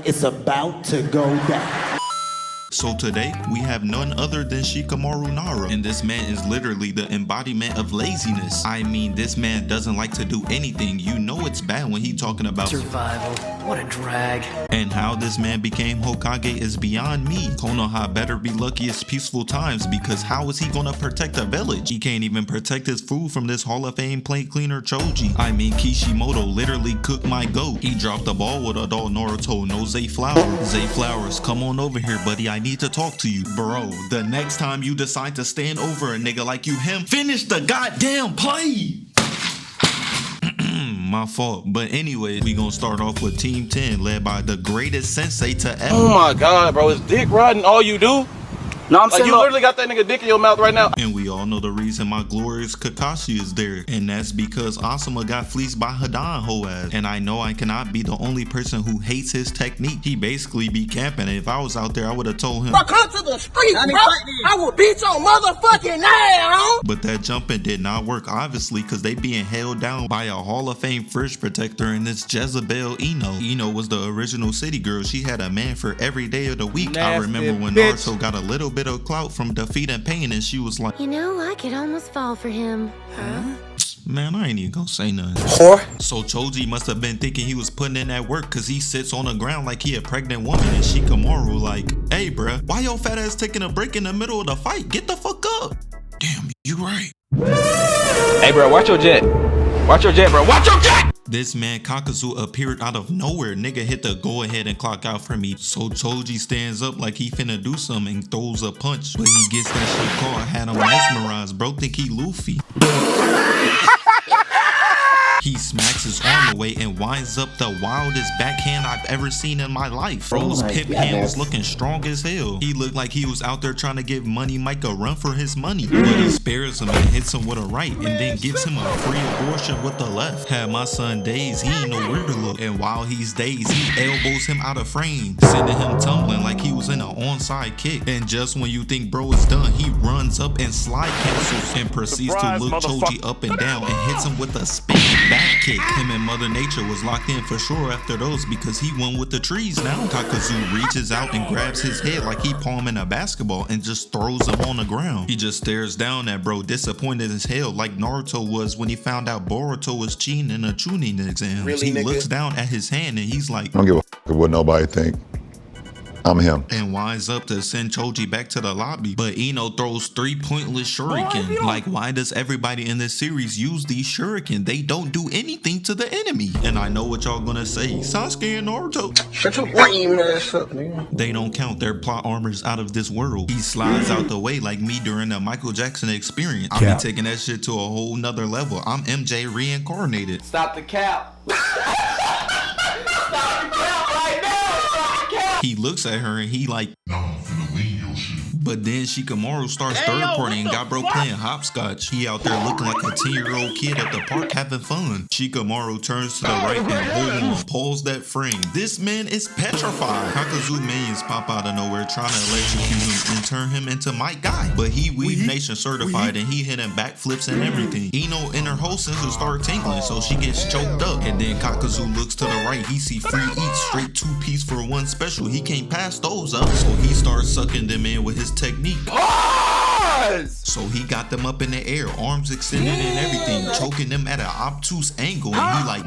It's about to go down. So today, we have none other than Shikamaru Nara, and this man is literally the embodiment of laziness. I mean, this man doesn't like to do anything. You know it's bad when he talking about survival. What a drag. And how this man became Hokage is beyond me. Konoha better be lucky it's peaceful times, because how is he gonna protect a village? He can't even protect his food from this Hall of Fame plate cleaner Choji. I mean, Kishimoto literally cooked my goat. He dropped the ball with adult Naruto, no Zay Flowers. Zay Flowers, come on over here, buddy. I need to talk to you. Bro, the next time you decide to stand over a nigga like you him, finish the goddamn play. My fault. But anyway, we gonna start off with Team 10, led by the greatest sensei to ever. Oh my god, bro, is dick riding all you do? No, I'm Like, saying you literally got that nigga dick in your mouth right now. And we all know the reason my glorious Kakashi is there, and that's because ASUMA got fleeced by HIDAN hoe ass. And I know I cannot be the only person who hates his technique. He basically be camping. If I was out there, I would have told him, Bro, come to the street, bro. I will beat your motherfucking ass. but that jumping did not work, obviously, because they being held down by a Hall of Fame fridge protector, and it's Jezebel Ino. Ino was the original city girl. She had a man for every day of the week. I remember when Naruto got a little bit of clout from defeat and pain, and she was like, You know, I could almost fall for him. Huh? man, I ain't even gonna say nothing. Whore. So Choji must have been thinking he was putting in that work, cause he sits on the ground like he a pregnant woman, and Shikamaru like, hey bruh, why your fat ass taking a break in the middle of the fight? Get the fuck up. Damn, you right. Hey, bro, watch your jet. Watch your jet, bro. Watch your jet! This man Kakazu appeared out of nowhere. Nigga hit the go ahead and clock out for me. So Choji stands up like he finna do something and throws a punch, but he gets that shit caught. Had him mesmerized. Bro think he Luffy. He smacks his arm away and winds up the wildest backhand I've ever seen in my life. Bro's pimp hand was looking strong as hell. He looked like he was out there trying to give Money Mike a run for his money. But he spares him and hits him with a right, and then gives him a free abortion with the left. Had my son dazed, he ain't know where to look. And while he's dazed, he elbows him out of frame, sending him tumbling like he was in an onside kick. And just when you think bro is done, he runs up and slide cancels and proceeds to look Choji up and down and hits him with a spinning back kick. Him and Mother Nature was locked in for sure after those, because he won with the trees now. Kakazu reaches out and grabs his head like he palming a basketball and just throws him on the ground. He just stares down at bro, disappointed as hell, like Naruto was when he found out Boruto was cheating in a Chunin exam. Really, he nigga? looks down at his hand and he's like, I don't give a fuck what nobody think. I'm him. and winds up to send Choji back to the lobby. But Ino throws 3 pointless shuriken. Like, why does everybody in this series use these shuriken? They don't do anything to the enemy. And I know what y'all gonna say, Sasuke and Naruto, Shut your lame ass up, nigga. they don't count. Their plot armor's out of this world. He slides out the way like me during the Michael Jackson experience. I be taking that shit to a whole nother level. I'm MJ reincarnated. Stop the cap. Stop the cap right now. Stop the cap. He looks at her and he like, but then Shikamaru starts third party and got bro playing hopscotch. He out there looking like a 10-year-old kid at the park having fun. Shikamaru turns to the right and hold on, pulls that frame. This man is petrified. Kakazu minions pop out of nowhere trying to electrocute him and turn him into my guy. But he Weave Nation certified and he hitting backflips and everything. Ino and her whole senses start tingling, so she gets choked up. And then Kakazu looks to the right. He see free eats, straight 2-piece for 1 special. He can't pass those up, so he starts sucking them in with his technique. So he got them up in the air, arms extended and everything, choking them at an obtuse angle, and he like,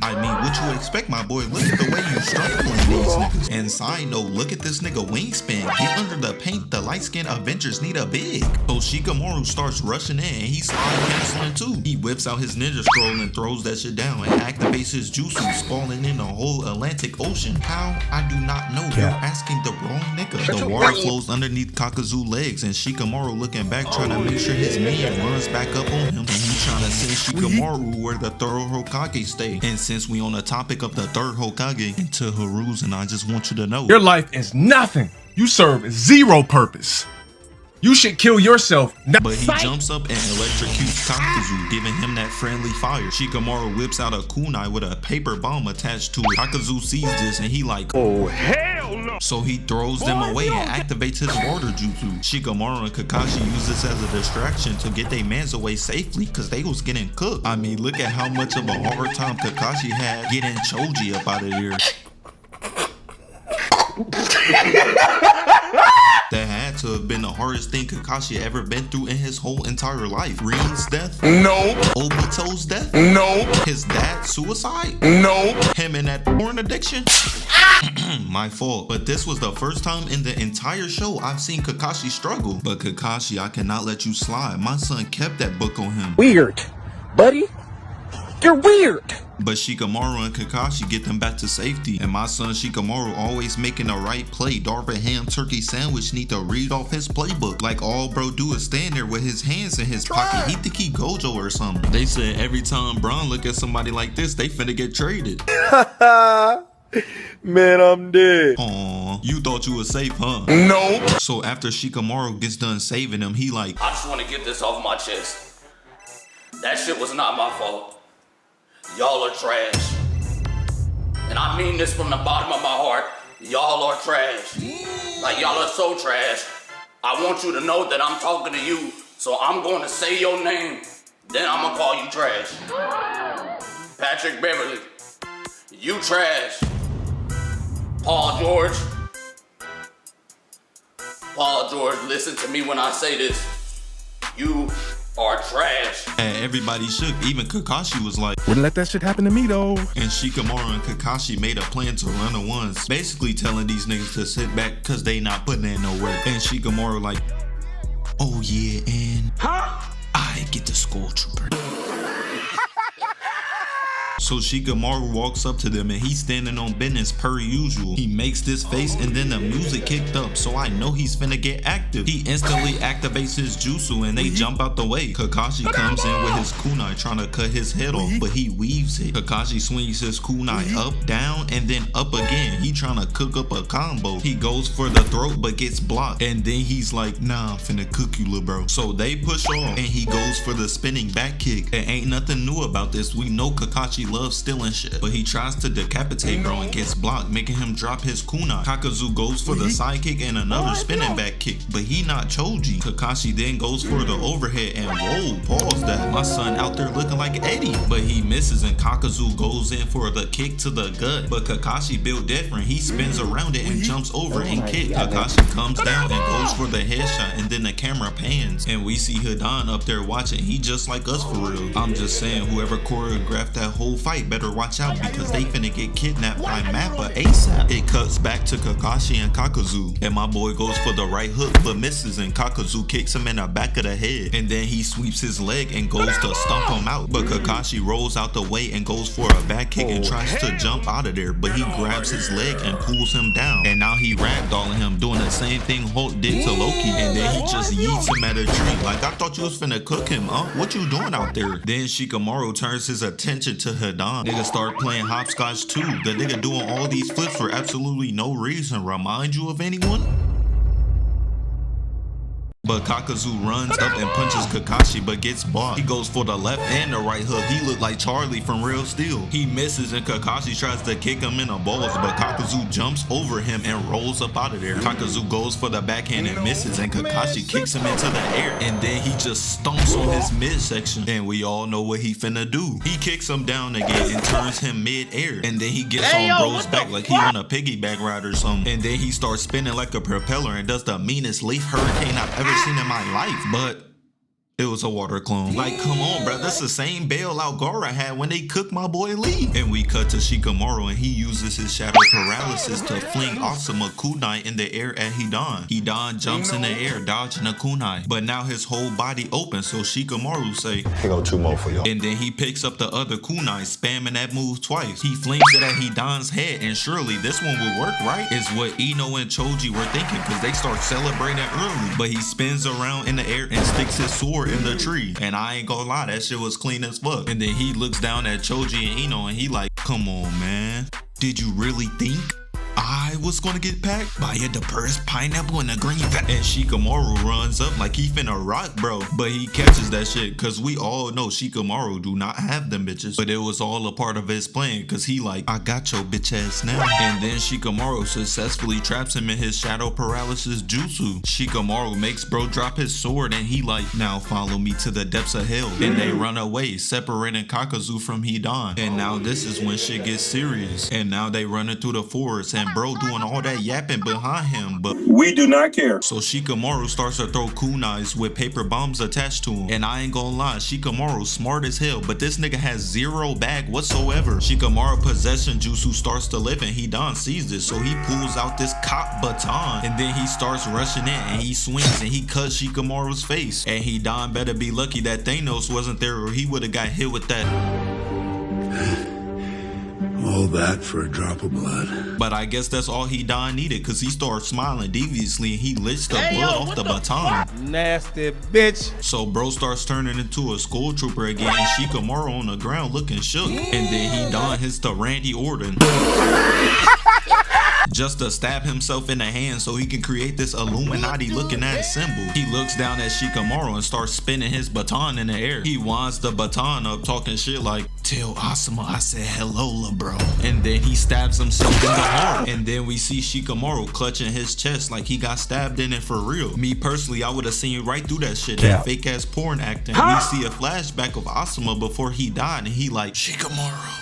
I mean, what you expect, my boy? Look at the way you strangling these niggas. And side note, look at this nigga wingspan. Get under the paint. The light-skinned Avengers need a big. So Shikamaru starts rushing in and he's slide canceling too. He whips out his ninja scroll and throws that shit down and activates his jutsu, spawning in the whole Atlantic Ocean. How? I do not know. You're asking the wrong nigga. The water flows underneath Kakazu's legs, and Shikamaru looking back trying to make sure his minion runs back up on him. And he trying to send Shikamaru where the third Hokage stay. And since we on the topic of the third Hokage, into Hiruzen, I just want you to know, Your life is nothing. You serve zero purpose. You should kill yourself. but he jumps up and electrocutes Kakazu, giving him that friendly fire. Shikamaru whips out a kunai with a paper bomb attached to it. Kakazu sees this and he like, oh hell no! So he throws them away and activates his water jutsu. Shikamaru and Kakashi use this as a distraction to get their mans away safely, cause they was getting cooked. I mean, look at how much of a hard time Kakashi had getting Choji up out of here. That had to have been the hardest thing Kakashi ever been through in his whole entire life. Rin's death? No. Obito's death? No. His dad's suicide? No. Him and that porn addiction? My fault. But this was the first time in the entire show I've seen Kakashi struggle. But Kakashi, I cannot let you slide. My son kept that book on him. Weird, buddy. You're weird. But Shikamaru and Kakashi get them back to safety. And my son Shikamaru always making the right play. Darvin ham turkey sandwich need to read off his playbook. Like all bro do is stand there with his hands in his pocket. He think he Gojo or something. They said every time Braun look at somebody like this, they finna get traded. Man, I'm dead. Aw, you thought you was safe, huh? No. So after Shikamaru gets done saving him, he like, I just want to get this off my chest. That shit was not my fault. Y'all are trash. And I mean this from the bottom of my heart. Y'all are trash. Like y'all are so trash. I want you to know that I'm talking to you. So I'm going to say your name. Then I'm going to call you trash. Patrick Beverly. You trash. Paul George. Paul George, listen to me when I say this. You are trash. and everybody shook. Even Kakashi was like, wouldn't let that shit happen to me though. And Shikamaru and Kakashi made a plan to run the ones, basically telling these niggas to sit back cause they not putting in no work. And Shikamaru like, oh yeah, and I get the school trooper. So Shikamaru walks up to them and he's standing on business per usual. He makes this face and then the music kicked up, so I know he's finna get active. He instantly activates his jutsu and they jump out the way. Kakashi comes in with his kunai trying to cut his head off, but he weaves it. Kakashi swings his kunai up, down, and then up again. He trying to cook up a combo. He goes for the throat but gets blocked, and then he's like, nah, I'm finna cook you, little bro. So they push off and he goes for the spinning back kick. There ain't nothing new about this. We know Kakashi loves stealing shit, but he tries to decapitate bro and gets blocked, making him drop his kunai. Kakazu goes for the sidekick and another spinning back kick, but he not Choji. Kakashi then goes for the overhead and whoa, pause that. My son out there looking like Eddie, but he misses and Kakazu goes in for the kick to the gut, but Kakashi built different. He spins around it and jumps over and kick. Kakashi comes down and goes for the headshot, and then the camera pans and we see Hidan up there watching. He just like us for real. I'm just saying, whoever choreographed that whole fight better watch out because they finna get kidnapped by Mappa ASAP. It cuts back to Kakashi and Kakazu, and my boy goes for the right hook but misses, and Kakazu kicks him in the back of the head, and then he sweeps his leg and goes to stomp him out, but Kakashi rolls out the way and goes for a back kick and tries to jump out of there, but he grabs his leg and pulls him down, and now he ragdolling him, doing the same thing Hulk did to Loki, and then he just yeets him at a tree. Like, I thought you was finna cook him, huh? What you doing out there? Then Shikamaru turns his attention to Hidan. Nigga start playing hopscotch too. The nigga doing all these flips for absolutely no reason. Remind you of anyone? But Kakazu runs up and punches Kakashi but gets blocked. He goes for the left and the right hook. He looked like Charlie from Real Steel. He misses and Kakashi tries to kick him in the balls, but Kakazu jumps over him and rolls up out of there. Kakazu goes for the backhand and misses, and Kakashi kicks him into the air, and then he just stomps on his midsection, and we all know what he finna do. He kicks him down again and turns him mid-air, and then he gets on bro's back like he on a piggyback ride or something, and then he starts spinning like a propeller and does the meanest leaf hurricane I've ever seen in my life, but it was a water clone. Like, come on, bro. That's the same bailout Gaara had when they cooked my boy Lee. And we cut to Shikamaru, and he uses his shadow paralysis to fling ASUMA kunai in the air at Hidan. Hidan jumps in the air, dodging a kunai, but now his whole body opens, so Shikamaru say, Here go two more for you. and then he picks up the other kunai, spamming that move twice. He flings it at Hidan's head, and surely this one will work, right? Is what Ino and Choji were thinking, because they start celebrating early. But he spins around in the air and sticks his sword in the tree, and I ain't gonna lie, that shit was clean as fuck. And then he looks down at Choji and Ino and he like, come on, man, did you really think I was gonna get packed by a depressed pineapple in a green vat? And Shikamaru runs up like he finna rock bro, but he catches that shit cause we all know Shikamaru do not have them bitches, but it was all a part of his plan cause he like, I got your bitch ass now. And then Shikamaru successfully traps him in his shadow paralysis jutsu. Shikamaru makes bro drop his sword and he like, now follow me to the depths of hell. And they run away, separating Kakazu from Hidan. And now this is when shit gets serious, and now they running through the forest and bro bro doing all that yapping behind him, but we do not care. So Shikamaru starts to throw kunais with paper bombs attached to him. And I ain't gonna lie, Shikamaru's smart as hell, but this nigga has zero bag whatsoever. Shikamaru possession jutsu starts to lift and Hidan sees this, so he pulls out this cop baton and then he starts rushing in and he swings and he cuts Shikamaru's face. And Hidan better be lucky that Thanos wasn't there or he would have got hit with that. All that for a drop of blood. But I guess that's all Hidan needed, because he starts smiling deviously and he licks the blood off the baton. Nasty bitch. So bro starts turning into a school trooper again and Shikamaru on the ground looking shook. And then Hidan hits the Randy Orton. Just to stab himself in the hand so he can create this Illuminati looking ass symbol. He looks down at Shikamaru and starts spinning his baton in the air. He winds the baton up talking shit like, "Tell ASUMA I said hello, la bro." And then he stabs himself in the heart. And then we see Shikamaru clutching his chest like he got stabbed in it for real. Me personally, I would have seen right through that shit, that fake ass porn acting. We see a flashback of ASUMA before he died and he like, "Shikamaru,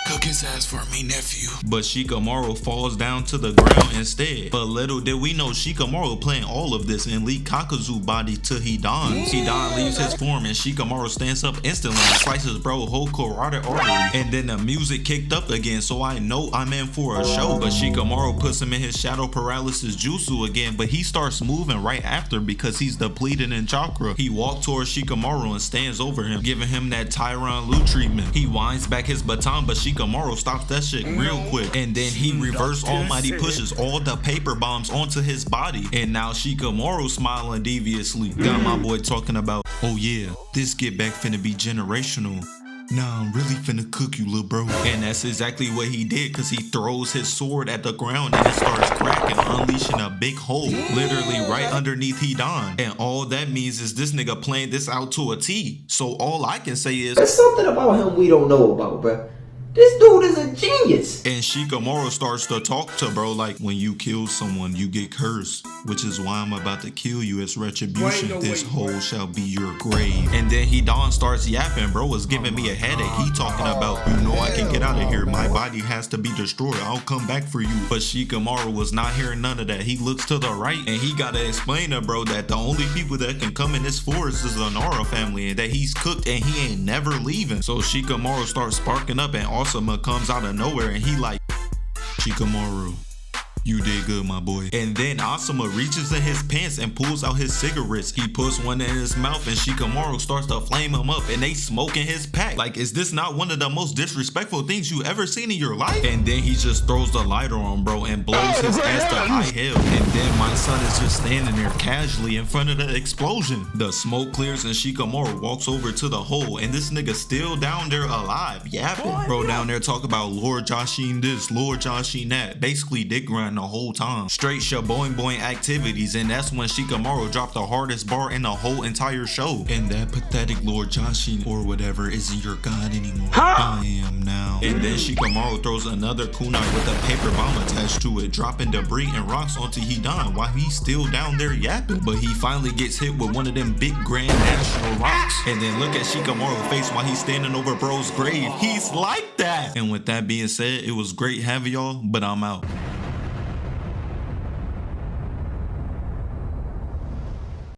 cook his ass for me, nephew." But Shikamaru falls down to the ground instead. But little did we know Shikamaru playing all of this and leaked Kakuzu's body to Hidan. Hidan leaves his form and Shikamaru stands up instantly and slices bro whole carotid artery. And then the music kicked up again, so I know I'm in for a show. But Shikamaru puts him in his shadow paralysis jutsu again, but he starts moving right after because he's depleted in chakra. He walks towards Shikamaru and stands over him, giving him that Tyron Lu treatment. He winds back his baton, but Shikamaru stops that shit real quick. And then he reverse almighty pushes all the paper bombs onto his body. And now Shikamaru smiling deviously. Got my boy talking about, "Oh yeah, this get back finna be generational. Nah, I'm really finna cook you, little bro." And that's exactly what he did, because he throws his sword at the ground and it starts cracking, unleashing a big hole literally right underneath Hidan. And all that means is this nigga playing this out to a T. So all I can say is, there's something about him we don't know about, bruh. This dude is a genius. And Shikamaru starts to talk to bro like, "When you kill someone, you get cursed, which is why I'm about to kill you as retribution. This hole shall be your grave." And then Hidan starts yapping. Bro was giving me a headache. He talking about, "You know I can get out of here. My body has to be destroyed. I'll come back for you." But Shikamaru was not hearing none of that. He looks to the right and he gotta explain to bro that the only people that can come in this forest is the Nara family and that he's cooked and he ain't never leaving. So Shikamaru starts sparking up and ASUMA comes out of nowhere and he like, "Shikamaru, you did good, my boy." And then ASUMA reaches in his pants and pulls out his cigarettes. He puts one in his mouth and Shikamaru starts to flame him up and they smoking his pack. Like, is this not one of the most disrespectful things you ever seen in your life? And then he just throws the lighter on bro and blows his ass to high hell. And then my son is just standing there casually in front of the explosion. The smoke clears and Shikamaru walks over to the hole and this nigga still down there alive, yapping. Bro down there talk about Lord Joshin this, Lord Joshin that. Basically dick grind the whole time. Straight shaboing boing activities, and that's when Shikamaru dropped the hardest bar in the whole entire show. And that pathetic Lord Joshin or whatever isn't your god anymore. I am now. And then Shikamaru throws another kunai with a paper bomb attached to it, dropping debris and rocks onto Hidan while he's still down there yapping. But he finally gets hit with one of them big grand national rocks. And then look at Shikamaru's face while he's standing over bro's grave. He's like that. And with that being said, it was great having y'all, but I'm out.